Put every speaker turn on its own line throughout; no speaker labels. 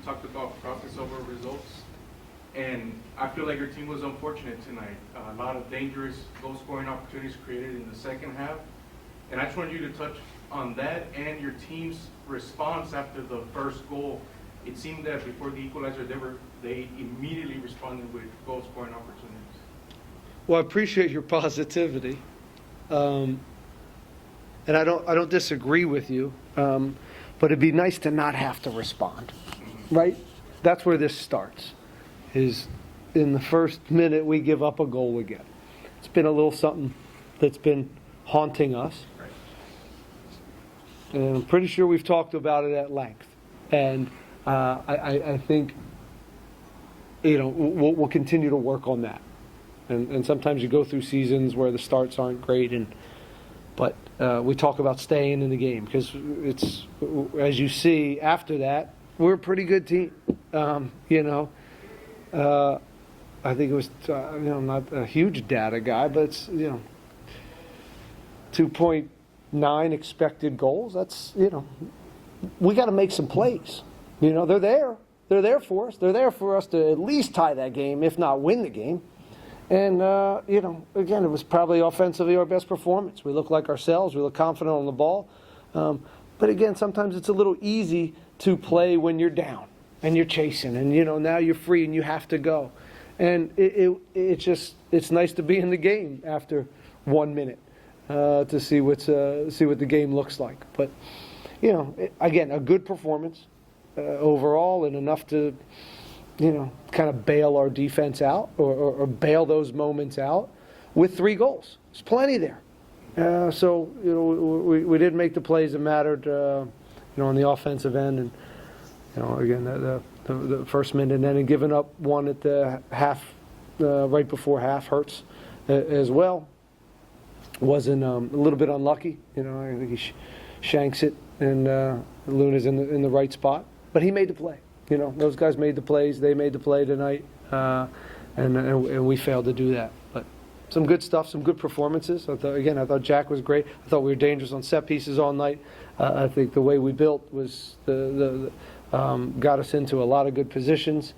talked about process over results. And I feel like your team was unfortunate tonight. A lot of dangerous goal-scoring opportunities created in the second half. And I just wanted you to touch on that and your team's response after the first goal. It seemed that before the equalizer, they immediately responded with goal-scoring opportunities.
Well, I appreciate your positivity, and I don't disagree with you. But it'd be nice to not have to respond, right? That's where this starts. Is in the first minute we give up a goal again. It's been a little something that's been haunting us. And I'm pretty sure we've talked about it at length. And I think, we'll continue to work on that. And sometimes you go through seasons where the starts aren't great, but we talk about staying in the game because it's, as you see after that, we're a pretty good team. I think it was, I'm not a huge data guy, but it's, 2.9 expected goals. That's, we got to make some plays. They're there. They're there for us. They're there for us to at least tie that game, if not win the game. And, again, it was probably offensively our best performance. We look like ourselves. We look confident on the ball. But, again, sometimes it's a little easy to play when you're down and you're chasing. And, now you're free and you have to go. And it's nice to be in the game after 1 minute to see what the game looks like. But, again, a good performance overall and enough to kind of bail our defense out or bail those moments out with 3 goals. There's plenty there. So we did make the plays that mattered, on the offensive end, and again the first minute, and then giving up one at the half, right before half hurts as well. Wasn't a little bit unlucky, I think he shanks it, and Luna's in the right spot, but he made the play. Those guys made the plays. They made the play tonight, and we failed to do that. But some good stuff, some good performances. I thought Jack was great. I thought we were dangerous on set pieces all night. I think the way we built was got us into a lot of good positions,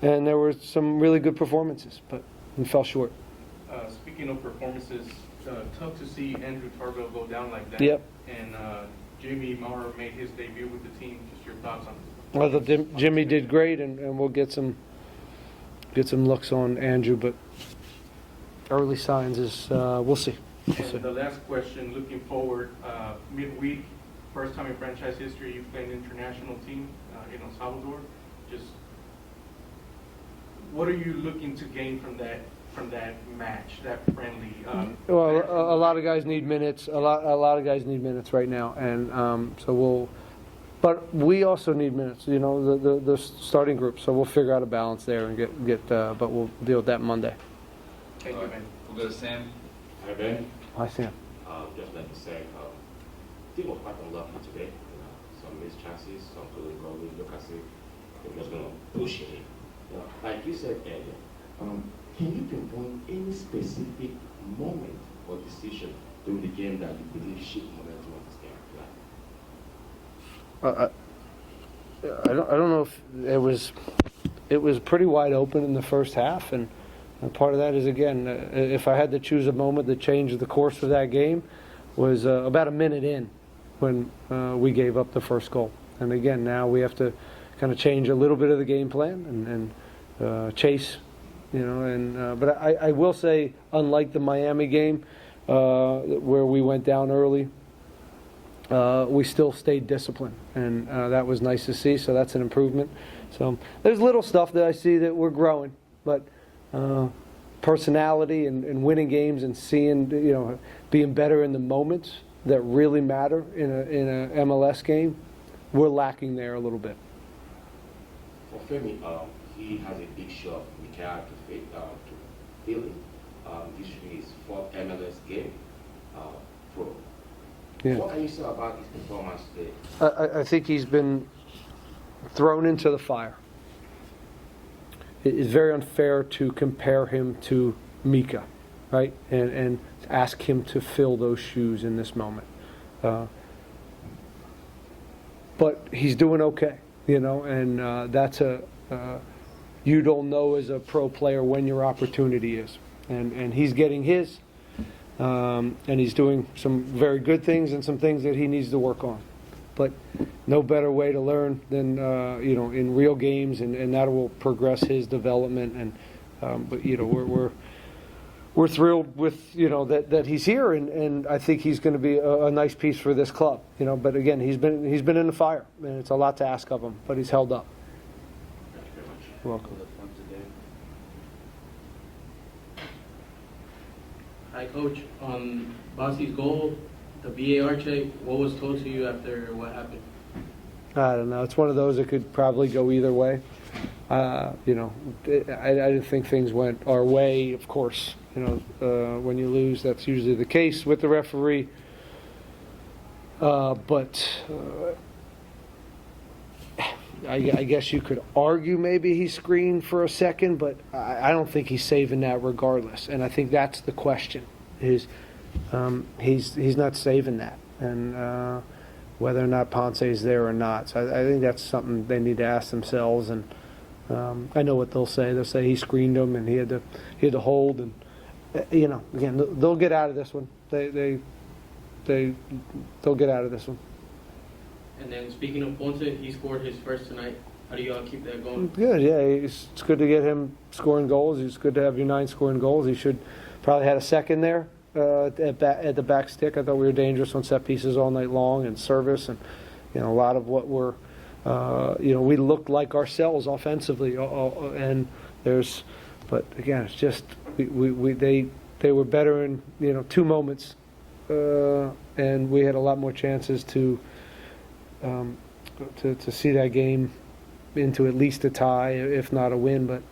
and there were some really good performances, but we fell short.
Speaking of performances, tough to see Andrew Tarville go down like that.
Yep.
And Jimmy Maurer made his debut with the team. Just your thoughts on this?
I thought Jimmy did great, and we'll get some looks on Andrew, but early signs is we'll see.
The last question, looking forward, midweek, first time in franchise history you've played an international team in El Salvador. Just what are you looking to gain from that match, that friendly?
Well, a lot of guys need minutes. A lot of guys need minutes right now, and so we'll. But we also need minutes, the starting group. So we'll figure out a balance there and get. But we'll deal with that Monday.
Thank you, man.
We'll go to Sam.
Hi, Ben.
Hi, Sam.
Just like to say, team was quite unlucky today. Some missed chances, some couldn't go. Look as if they were just going to push it in. Like you said earlier, can you pinpoint any specific moment or decision during the game that you believe shifted momentum of this game?
I don't know if it was pretty wide open in the first half, and part of that is, again, if I had to choose a moment that changed the course of that game, was about a minute in when we gave up the first goal. And again, now we have to kind of change a little bit of the game plan and chase, but I will say, unlike the Miami game where we went down early, we still stayed disciplined, and that was nice to see. So that's an improvement. So there's little stuff that I see that we're growing, but personality and winning games and seeing, being better in the moments that really matter in a MLS game, we're lacking there a little bit.
For Femi, he has a big shot of Mikael to fill in. This should be his 4th MLS game pro.
Yeah.
What can you say about his performance today?
I think he's been thrown into the fire. It's very unfair to compare him to Mika, right? And ask him to fill those shoes in this moment. But he's doing okay. and that's you don't know as a pro player when your opportunity is, and he's getting his, and he's doing some very good things and some things that he needs to work on. But no better way to learn than in real games, and that will progress his development. And but we're thrilled with that he's here, and I think he's going to be a nice piece for this club. But again, he's been in the fire, and it's a lot to ask of him, but he's held up.
Thank you very much.
You're welcome.
Hi, Coach. On Bossy's goal, the VAR check, what was told to you after what happened?
I don't know. It's one of those that could probably go either way. I didn't think things went our way. Of course, when you lose, that's usually the case with the referee. But I guess you could argue maybe he screened for a second, but I don't think he's saving that regardless. And I think that's the question: is he's not saving that, and whether or not Ponce is there or not. So I think that's something they need to ask themselves. And I know what they'll say. They'll say he screened him and he had to hold. And again, they'll get out of this one. They'll get out of this one.
And then speaking of Ponce, he scored his first tonight. How do you all keep that going?
Good, yeah. It's good to get him scoring goals. It's good to have your 9 scoring goals. He should probably had a second there at the back stick. I thought we were dangerous on set pieces all night long and service, and a lot of what we're we looked like ourselves offensively. But again, it's just they were better in 2 moments, and we had a lot more chances to see that game into at least a tie, if not a win, but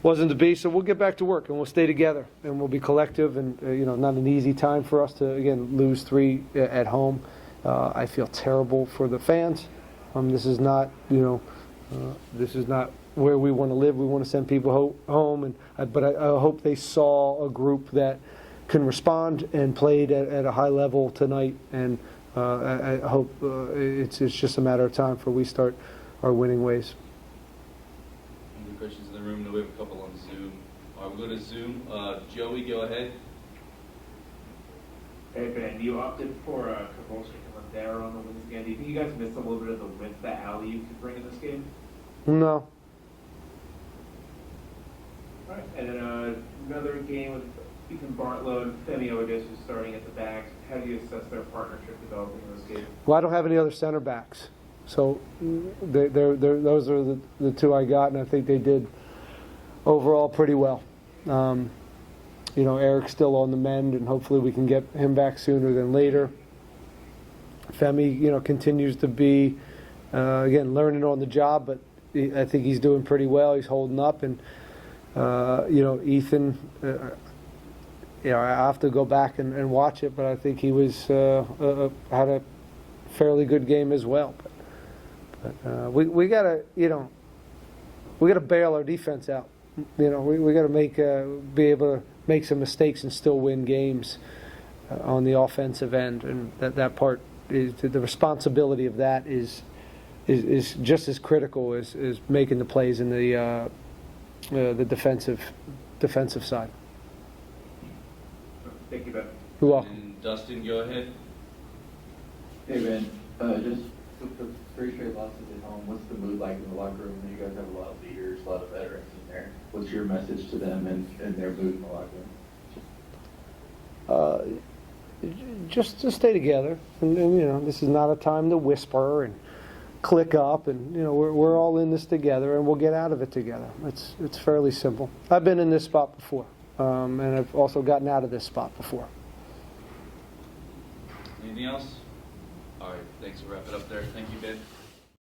wasn't to be. So we'll get back to work and we'll stay together and we'll be collective. And not an easy time for us to again lose 3 at home. I feel terrible for the fans. This is not this is not where we want to live. We want to send people home, but I hope they saw a group that can respond and played at a high level tonight. And I hope it's just a matter of time before we start our winning ways.
Any questions in the room? No, we have a couple on Zoom. All right, we'll go to Zoom. Joey, go ahead.
Hey, Ben, you opted for Caboche and Lindera on the wins again. Do you think you guys missed a little bit of the width that alley you could bring in this game?
No.
All right, and then another game with Ethan Bartlow and Femi Otis who's starting at the back. How do you assess their partnership developing in this game?
Well, I don't have any other center backs, so those are the 2 I got, and I think they did overall pretty well. Eric's still on the mend, and hopefully we can get him back sooner than later. Femi, continues to be again learning on the job, but I think he's doing pretty well. He's holding up, and Ethan. I have to go back and watch it, but I think he was had a fairly good game as well. But we gotta bail our defense out. We gotta be able to make some mistakes and still win games on the offensive end, and that part is the responsibility of that is just as critical as making the plays in the defensive side.
Thank you, Ben.
You're welcome.
And Dustin, go ahead.
Hey, Ben, just with the 3 straight losses at home, what's the mood like in the locker room? You guys have a lot of leaders, a lot of veterans in there. What's your message to them and their mood in the locker room?
Just to stay together, and this is not a time to whisper and click up, and we're all in this together, and we'll get out of it together. It's fairly simple. I've been in this spot before, and I've also gotten out of this spot before.
Anything else? All right, thanks. We'll wrap it up there. Thank you, Ben.